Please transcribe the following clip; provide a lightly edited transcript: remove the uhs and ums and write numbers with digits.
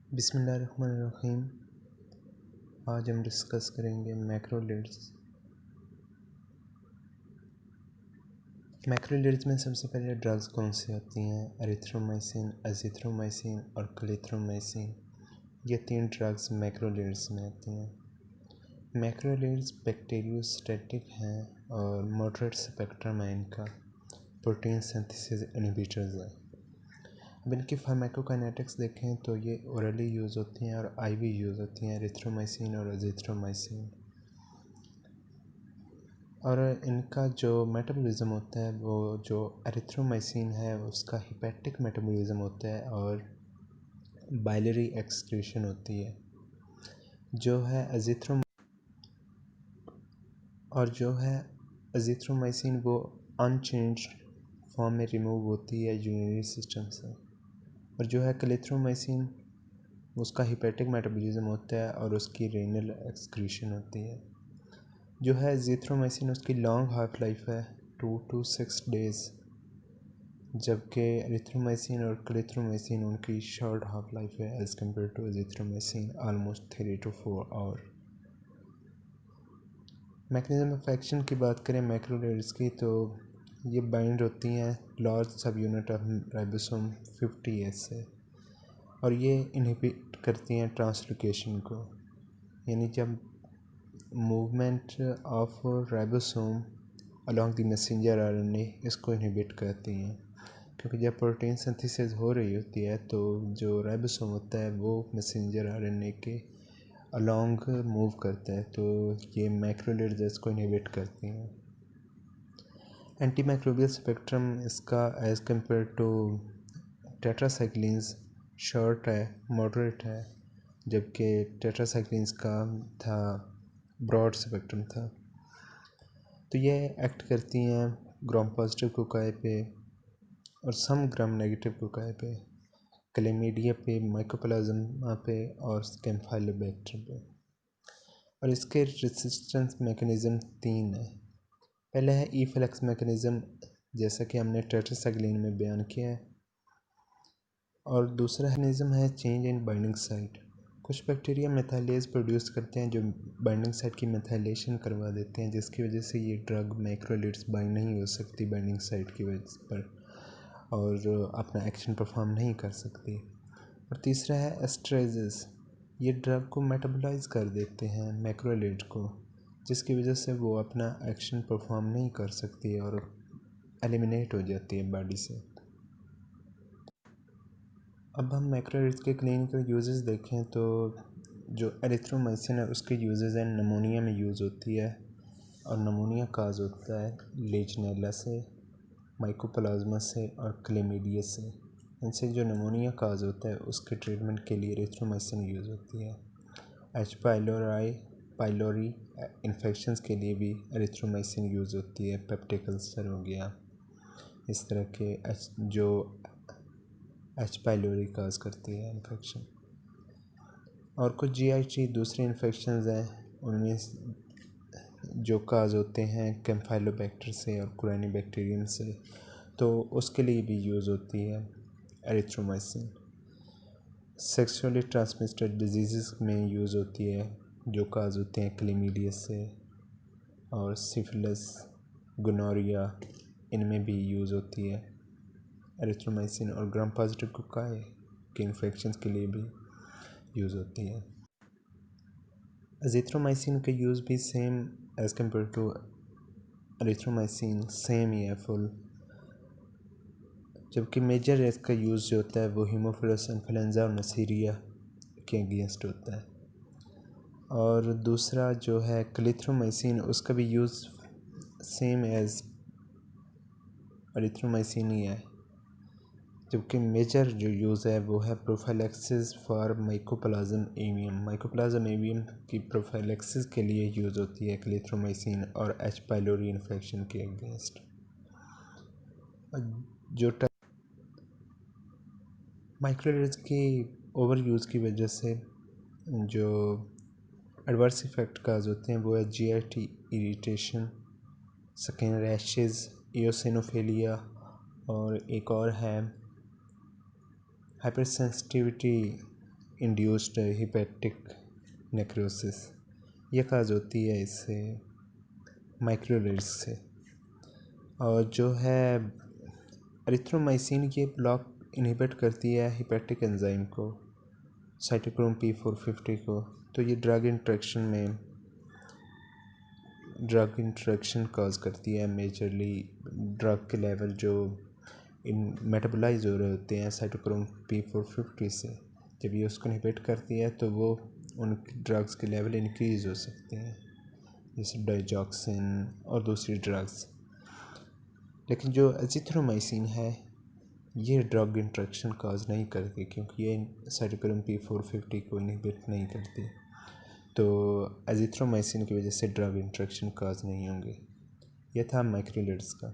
बिस्मिल्लाहिर्रहमानिर्रहीम। आज हम डिस्कस करेंगे मैक्रोलिड्स। मैक्रोलिड्स में सबसे पहले ड्रग्स कौन सी होती हैं? एरिथ्रोमाइसिन, एजिथ्रोमाइसिन और क्लेथ्रोमाइसिन। ये 3 ड्रग्स मैक्रोलिड्स में आती हैं। मैक्रोलिड्स बैक्टीरियोस्टैटिक हैं और मॉडरेट स्पेक्ट्रम है इनका। प्रोटीन सिंथेसिस इनहिबिटर्स है। अब इनकी फार्माकोकाइनेटिक्स देखें तो ये ओरली यूज़ होती हैं और आईवी यूज़ होती हैं, एरिथ्रोमाइसिन और एजिथ्रोमाइसिन। और इनका जो मेटाबॉलिज्म होता है वो जो एरिथ्रोमाइसिन है उसका हिपैटिक मेटाबॉलिज्म होता है और बाइलरी एक्सक्रीशन होती है। जो है एजिथ्रोमाइसिन वो अनचेंज्ड फॉर्म में रिमूव होती है यूरिनरी सिस्टम से। और जो है क्लेथ्रोमाइसिन उसका हिपैटिक मेटाबॉलिज्म होता है और उसकी रेनल एक्सक्रीशन होती है। जो है एजिथ्रोमाइसिन उसकी लॉन्ग हाफ लाइफ है 2 to 6 डेज़, जबकि एरिथ्रोमाइसिन और क्लेथ्रोमाइसिन उनकी शॉर्ट हाफ लाइफ है as compare to azithromycin almost 3 to 4 hour. Mechanism of action की बात करें मैक्रोलिड्स की तो ये बाइंड होती हैं लार्ज सब यूनिट ऑफ राइबोसोम 50S से और ये इनहिबिट करती हैं ट्रांसलोकेशन को, यानी जब movement of ribosome along the messenger RNA इसको इनहिबिट करती हैं। क्योंकि जब प्रोटीन सिंथेसिस हो रही होती है तो जो राइबोसोम होता है वो मैसेंजर आरएनए के अलॉन्ग मूव करता है, तो ये मैक्रोलिड्स इसको इनहिबिट करती हैं। एंटी माइक्रोबियल स्पेक्ट्रम इसका as compare to tetracyclines short है, मॉडरेट है, जबकि टेट्रासाइक्लिन्स का था ब्रॉड स्पेक्ट्रम था। तो ये एक्ट करती हैं ग्राम पॉजिटिव कोकाई पे और सम ग्राम नेगेटिव कोकाई पे, क्लेमीडिया पे, माइकोप्लाज्मा पे और कैम्फाइलोबैक्टर पे। और इसके रेसिस्टेंस मैकेनिज़्म 3 है। पहला है ईफ्लक्स मैकेनिज़्म, जैसा कि हमने टेट्रासाइक्लिन में बयान किया है। और दूसरा मैकेनिज़्म है चेंज इन बाइंडिंग साइट। कुछ बैक्टीरिया मेथाइलेज प्रोड्यूस करते हैं जो बाइंडिंग साइट की मेथाइलेशन करवा देते हैं, जिसकी वजह से ये ड्रग मैक्रोलिड्स बाइंड नहीं हो सकती बाइंडिंग साइट की वजह पर और अपना एक्शन परफॉर्म नहीं कर सकती। और तीसरा है एस्ट्रेजेस, ये ड्रग को मेटाबोलाइज कर देते हैं मैक्रोलिड को, जिसकी वजह से वो अपना एक्शन परफॉर्म नहीं कर सकती और एलिमिनेट हो जाती है बॉडी से। अब हम मैक्रोलिड्स के क्लिनिकल यूजेस देखें तो जो एरिथ्रोमाइसिन है उसके यूजेस हैं नमोनिया में यूज़ होती है और नमोनिया काज होता है लेजनेला से, माइकोप्लाज्मा से और क्लेमीडिया से। इनसे जो नमोनिया काज होता है उसके ट्रीटमेंट के लिए एरिथ्रोमाइसिन यूज़ होती है। एच पाइलोरी इन्फेक्शंस के लिए भी एरिथ्रोमाइसिन यूज़ होती है। पेप्टिक अल्सर हो गया, इस तरह के जो एच पाइलोरी काज करती है इन्फेक्शन। और कुछ जीआईटी दूसरे इन्फेक्शंस हैं, उनमें जो काज होते हैं कैम्फाइलोबैक्टर से और कुराइनोबैक्टीरियम से, तो उसके लिए भी यूज़ होती है एरिथ्रोमाइसिन। सेक्सुअली ट्रांसमिटेड डिजीज़ में यूज़ होती है, जो काज होते हैं क्लेमीडिया से और सिफिलिस, गोनोरिया, इनमें भी यूज़ होती है एरिथ्रोमाइसिन। और ग्राम पॉजिटिव कोकाई के इन्फेक्शंस के लिए भी यूज़ होती है। एजिथ्रोमाइसिन का यूज़ भी same as compare to erythromycin same ही है फुल, जबकि मेजर इसका यूज़ जो होता है वो हीमोफिलस इन्फ्लुएंजा और नसीरिया के अगेंस्ट होता है। और दूसरा जो है क्लेथ्रोमाइसिन, उसका भी यूज़ सेम एज़ एरिथ्रोमाइसिन ही है, जबकि मेजर जो यूज़ है वो है प्रोफाइलैक्सिस फॉर माइकोप्लाज्म एवियम की प्रोफाइलैक्सिस के लिए यूज़ होती है क्लेथ्रोमाइसिन और एच पाइलोरी इन्फेक्शन के अगेंस्ट। जो माइक्रोलिड्स की ओवर यूज़ की वजह से जो एडवर्स इफ़ेक्ट काज होते हैं वो है GIT irritation, skin rashes, eosinophilia और एक और है हाइपरसेंसिटिविटी इंड्यूस्ड हिपेटिक नेक्रोसिस, ये काज होती है इससे माइक्रोलेट्स से। और जो है एरिथ्रोमाइसिन, ये ब्लॉक इनहिबिट करती है हिपेटिक एंजाइम को, साइटोक्रोम P450 को। तो ये ड्रग इंट्रैक्शन कॉज करती है मेजरली। ड्रग के लेवल जो इन मेटाबोलाइज हो रहे होते हैं साइटोक्रोम P450 से, जब ये उसको इनहिबिट करती है तो वो उन ड्रग्स के लेवल इंक्रीज़ हो सकते हैं, जैसे डाइजॉक्सिन और दूसरी ड्रग्स। लेकिन जो एजिथ्रोमाइसिन है ये ड्रग इंट्रैक्शन कॉज नहीं करती, क्योंकि ये साइटोक्रोम P450 को इनहिबिट नहीं करती। तो एजिथ्रोमाइसिन की वजह से ड्रग इंट्रैक्शन कॉज नहीं होंगे। यह था माइक्रोलेट्स का।